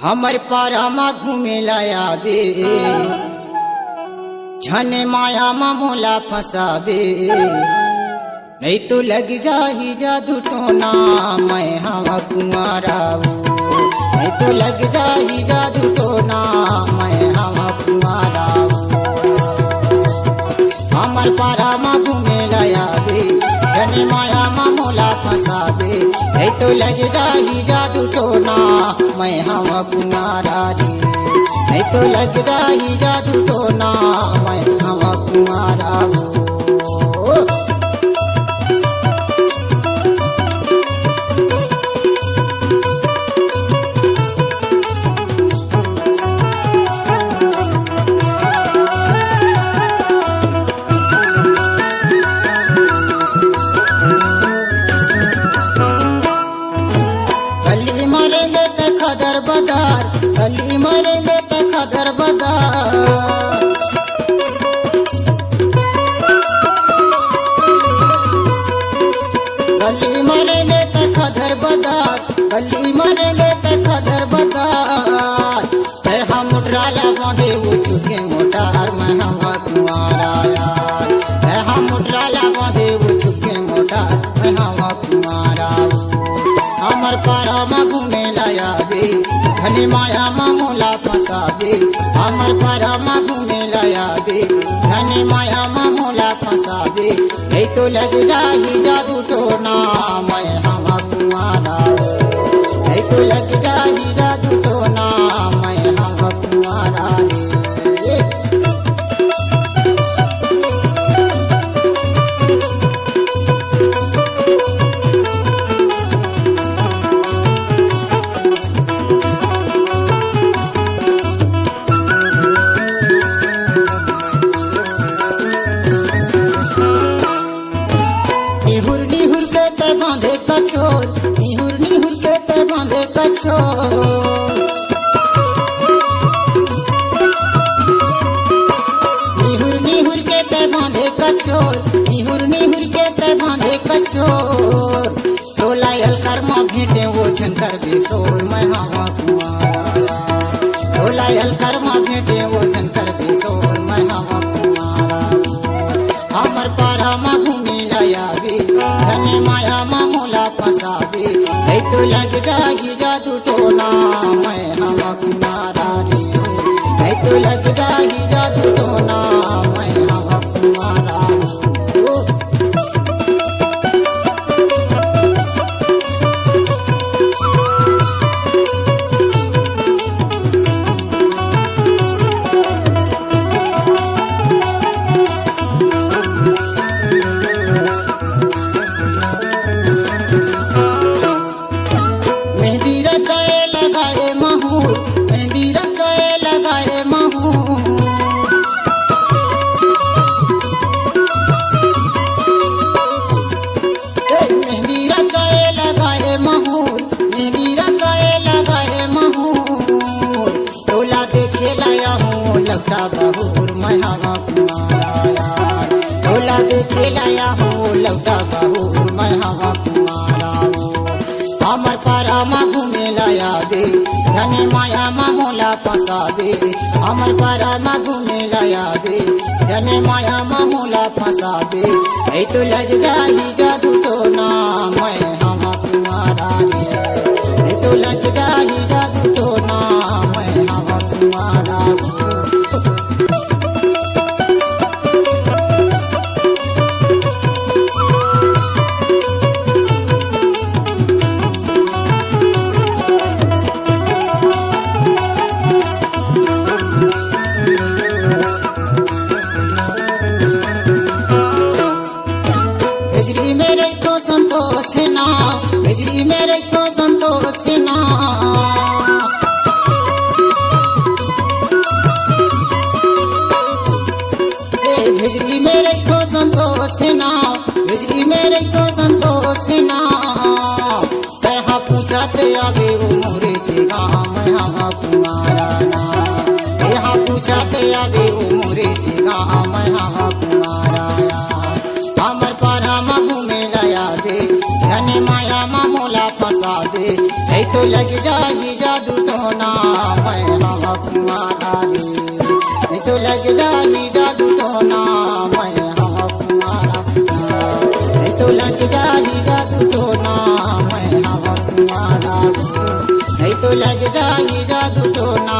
हमर पारामा घूमे लाया बे झने माया मोला फसाबे नहीं तो लग जाही जादू टोना मैं हवा कुंवारा नहीं तो लग जाही जादू टोना मैं हवा कुंवारा हमर पारामा घूमे लाया बे झने माया मोला फसाबे नहीं तो लग जाही जादू टोना मैं हवा कुंवारा रे नहीं तो लग जाही जादू टोना मैं हवा कुंवारा गली मरेंगे तो खदर बदार गली मरेंगे तो खदर बदार गली मरेंगे तो खदर बदार गली मरेंगे तो खदर बदार हम मुटराला बांधे वो चुके मोटार मैं हवा कुंवारा यार हम मुटराला बांधे वो चुके मोटार मैं हवा कुंवारा हमर पारामा घूमे लाया बे घने माया मोला फसाबे हमर पारामा घूमे लाया बे घने माया मोला फसाबे नहीं तो लग जाही जादू टोना मैं हवा कुंवारा नहीं तो लग जाही जादू टोना मैं हवा कुंवारा रे निहुर निहुर के ते बांधे कचोर निहुर निहुर के ते बांधे कचोर निहुर निहुर के ते बांधे कचोर निहुर निहुर के ते बांधे कचोर टोला यल कर्मा भेटे वो झंकर बेसोर मैं हवा कुंवारा टोला यल कर्मा भेटे वो झंकर बेसोर मैं हवा कुंवारा हमर पारामा घूमे लाया बे झने माया मोला फसाबे नहीं तो लग जाही जादू टोना मैं हवा कुंवारा रे नहीं तो लग जाही जादू टोना मैं हवा कुंवारा मेहंदी रचाए लगाए महूर मेहंदी रचाए लगाए महूर मेहंदी रचाए लगाए महूर मेहंदी रचाए लगाए महूर टोला देखे लाया हूँ लौटा बहूर मैं हवा कुंवारा टोला देखे लाया हूँ लौटा बहूर मैं हवा कुंवारा हमर पारामा घूमे लाया बे धने माया मोला फसाबे हमर पारामा घूमे लाया बे धने माया मोला फसाबे नहीं तो लग जाही जादू टोना मैं हवा कुंवारा रे नहीं तो लग जाही जादू टोना मैं हवा कुंवारा बिजली मेरे को संतोष ना बिजली मेरे को संतोष ना बिजली मेरे को संतोष ना बिजली मेरे को संतोष ना तरह पूछते आवे वो मोरे चेगा मैं हवा कुंवारा ना यहाँ पूछते आवे वो मोरे चेगा मैं हवा कुंवारा हमर पारामा घूमे लाया बे घने माया मोला फसाबे नहीं तो लग जाही जादू टोना कुमारा रे, नहीं तो लग जाई जादू टोना मैं हवा कुमारा, नहीं तो लग जाई जादू टोना मैं हवा कुमारा, नहीं तो लग जाई जादू टोना।